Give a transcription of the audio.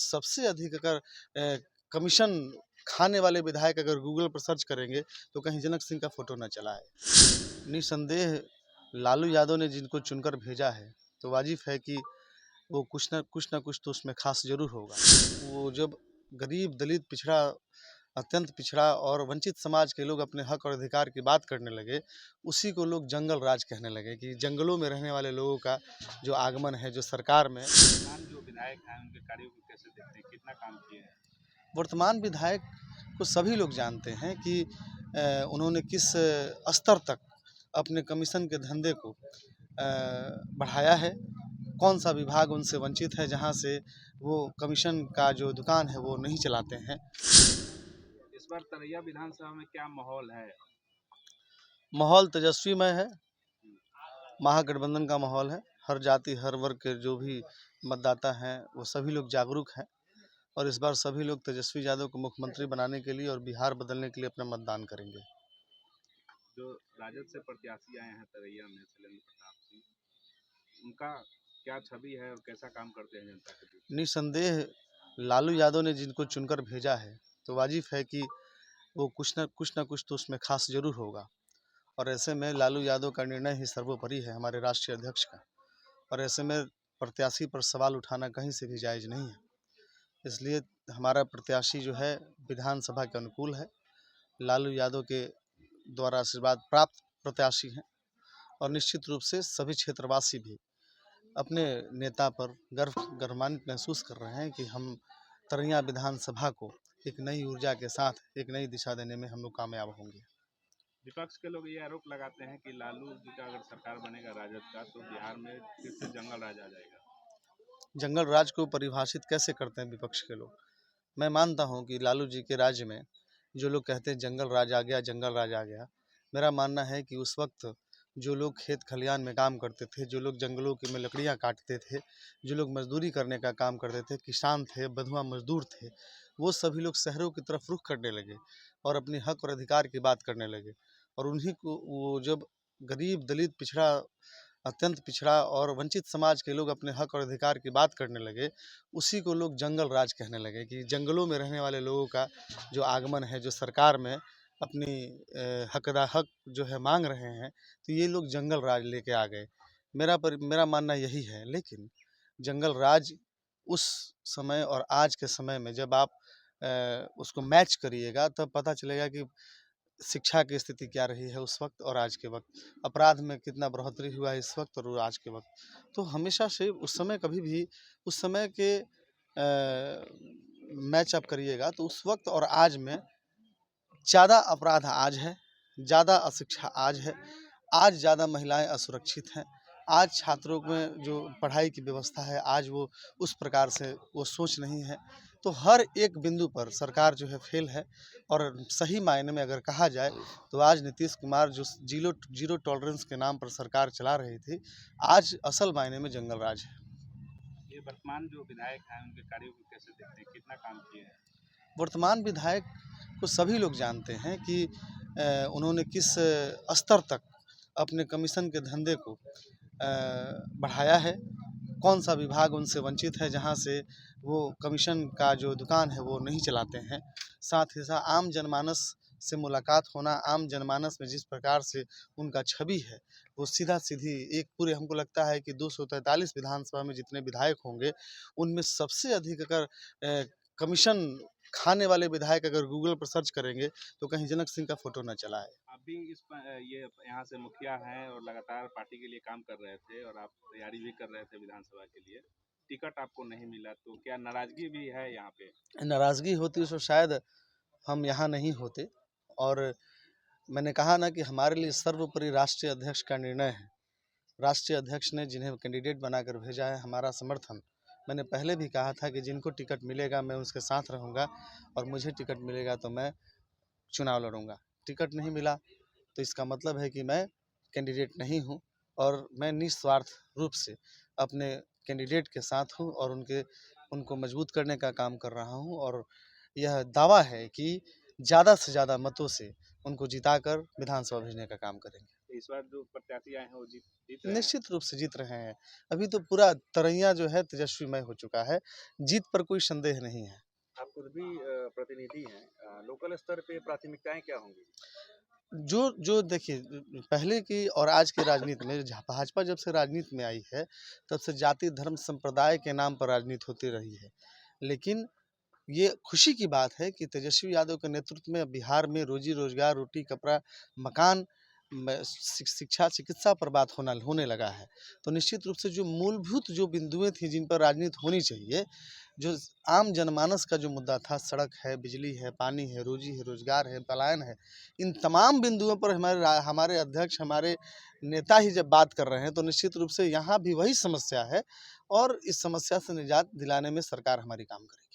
सबसे अधिक अगर कमीशन खाने वाले विधायक अगर गूगल पर सर्च करेंगे तो कहीं जनक सिंह का फोटो न चला है। निसंदेह लालू यादव ने जिनको चुनकर भेजा है तो वाजिब है कि वो कुछ ना कुछ तो उसमें खास जरूर होगा। वो जब गरीब दलित पिछड़ा अत्यंत पिछड़ा और वंचित समाज के लोग अपने हक और अधिकार की बात करने लगे, उसी को लोग जंगल राज कहने लगे कि जंगलों में रहने वाले लोगों का जो आगमन है, जो सरकार में जो विधायक हैं उनके कार्यों को कैसे देखते हैं, कितना काम किए हैं? वर्तमान विधायक को सभी लोग जानते हैं कि उन्होंने किस स्तर तक अपने कमीशन के धंधे को बढ़ाया है। कौन सा विभाग उनसे वंचित है जहां से वो कमीशन का जो दुकान है वो नहीं चलाते हैं। इस बार तरैया विधानसभा में क्या माहौल है? माहौल तेजस्वीमय है, महागठबंधन का माहौल है। हर जाति हर वर्ग के जो भी मतदाता हैं वो सभी लोग जागरूक हैं और इस बार सभी लोग तेजस्वी यादव को मुख्यमंत्री बनाने के लिए और बिहार बदलने के लिए अपना मतदान करेंगे। जो राजद से प्रत्याशी आए हैं तरैया में शैलेंद्र प्रताप सिंह, उनका क्या छवि है और कैसा काम करते हैं जनता के बीच? निसंदेह लालू यादव ने जिनको चुनकर भेजा है तो वाजिब है कि वो कुछ ना कुछ तो उसमें खास जरूर होगा और ऐसे में लालू यादव का निर्णय ही सर्वोपरि है, हमारे राष्ट्रीय अध्यक्ष का। और ऐसे में प्रत्याशी पर सवाल उठाना कहीं से भी जायज़ नहीं है। इसलिए हमारा प्रत्याशी जो है विधानसभा के अनुकूल है, लालू यादव के द्वारा आशीर्वाद प्राप्त प्रत्याशी हैं और निश्चित रूप से सभी क्षेत्रवासी भी अपने नेता पर गर्वान्वित महसूस कर रहे हैं कि हम तरैया विधानसभा को एक नई ऊर्जा के साथ एक नई दिशा देने में हम लोग कामयाब होंगे। विपक्ष के लोग ये आरोप लगाते हैं कि लालू जी का अगर सरकार बनेगा राजद का तो बिहार में फिर से जंगल राज आ जाएगा। जंगल राज को परिभाषित कैसे करते हैं विपक्ष के लोग? मैं मानता हूं कि लालू जी के राज्य में जो लोग कहते हैं जंगल राज आ गया, जंगल राज आ गया, मेरा मानना है कि उस वक्त जो लोग खेत खलियान में काम करते थे, जो लोग जंगलों की में लकड़ियाँ काटते थे, जो लोग मजदूरी करने का काम करते थे, किसान थे, बंधुआ मजदूर थे, वो सभी लोग शहरों की तरफ रुख करने लगे और अपने हक और अधिकार की बात करने लगे। और उन्हीं को वो जब गरीब दलित पिछड़ा अत्यंत पिछड़ा और वंचित समाज के लोग अपने हक और अधिकार की बात करने लगे, उसी को लोग जंगल राज कहने लगे कि जंगलों में रहने वाले लोगों का जो आगमन है, जो सरकार में अपनी हक जो है मांग रहे हैं, तो ये लोग जंगल राज लेके आ गए। मेरा मानना यही है। लेकिन जंगल राज उस समय और आज के समय में जब आप उसको मैच करिएगा तब पता चलेगा कि शिक्षा की स्थिति क्या रही है उस वक्त और आज के वक्त, अपराध में कितना बढ़ोतरी हुआ है इस वक्त और आज के वक्त। तो हमेशा से उस समय कभी भी उस समय के मैच अप करिएगा तो उस वक्त और आज में ज़्यादा अपराध आज है, ज़्यादा अशिक्षा आज है, आज ज़्यादा महिलाएं असुरक्षित हैं, आज छात्रों में जो पढ़ाई की व्यवस्था है आज वो उस प्रकार से वो सोच नहीं है। तो हर एक बिंदु पर सरकार जो है फेल है और सही मायने में अगर कहा जाए तो आज नीतीश कुमार जो जीरो टॉलरेंस के नाम पर सरकार चला रही थी, आज असल मायने में जंगल राज है। ये वर्तमान जो विधायक हैं उनके कार्यों को कैसे देखते हैं, कितना काम किए हैं? वर्तमान विधायक को सभी लोग जानते हैं कि उन्होंने किस स्तर तक अपने कमीशन के धंधे को बढ़ाया है, कौन सा विभाग उनसे वंचित है जहां से वो कमीशन का जो दुकान है वो नहीं चलाते हैं। साथ ही साथ आम जनमानस से मुलाकात होना, आम जनमानस में जिस प्रकार से उनका छवि है वो सीधा सीधी एक पूरे हमको लगता है कि 243 विधानसभा में जितने विधायक होंगे उनमें सबसे अधिक अगर कमीशन खाने वाले विधायक अगर गूगल पर सर्च करेंगे तो कहीं जनक सिंह का फोटो न चला है। अभी ये यहाँ से मुखिया हैं और लगातार पार्टी के लिए काम कर रहे थे और आप तैयारी भी कर रहे थे विधानसभा के लिए, टिकट आपको नहीं मिला तो क्या नाराजगी भी है यहाँ पे? नाराज़गी होती तो शायद हम यहाँ नहीं होते। और मैंने कहा ना कि हमारे लिए सर्वोपरि राष्ट्रीय अध्यक्ष का निर्णय है। राष्ट्रीय अध्यक्ष ने जिन्हें कैंडिडेट बनाकर भेजा है, हमारा समर्थन। मैंने पहले भी कहा था कि जिनको टिकट मिलेगा मैं उसके साथ रहूँगा और मुझे टिकट मिलेगा तो मैं चुनाव लड़ूंगा। टिकट नहीं मिला तो इसका मतलब है कि मैं कैंडिडेट नहीं हूँ और मैं निस्वार्थ रूप से अपने कैंडिडेट के साथ हूँ और उनको मजबूत करने का काम कर रहा हूँ और यह दावा है कि ज़्यादा से ज़्यादा मतों से उनको जिताकर विधानसभा भेजने का काम करेंगे। इस बार जो प्रत्याशी आए हैं वो जीत जीत रहे हैं? निश्चित रूप से जीत रहे हैं। अभी तो पूरा तरैया जो है तेजस्वीमय हो चुका है। जीत पर कोई संदेह नहीं है। आप खुद भी प्रतिनिधि हैं, लोकल स्तर पे प्राथमिकताएं क्या होंगी? जो जो देखिए पहले की और आज की राजनीति में भाजपा जब से राजनीति में आई है, तब से जाति, धर्म, संप्रदाय के नाम पर राजनीति होती रही है। लेकिन ये खुशी की बात है कि तेजस्वी यादव के नेतृत्व में बिहार में रोजी-रोजगार, रोटी, कपड़ा, मकान, शिक्षा, चिकित्सा पर बात होने लगा है। तो निश्चित रूप से जो मूलभूत जो बिंदुएँ थी जिन पर राजनीति होनी चाहिए, जो आम जनमानस का जो मुद्दा था, सड़क है, बिजली है, पानी है, रोजी है, रोजगार है, पलायन है, इन तमाम बिंदुओं पर हमारे अध्यक्ष, हमारे नेता ही जब बात कर रहे हैं, तो निश्चित रूप से यहाँ भी वही समस्या है और इस समस्या से निजात दिलाने में सरकार हमारी काम करेगी।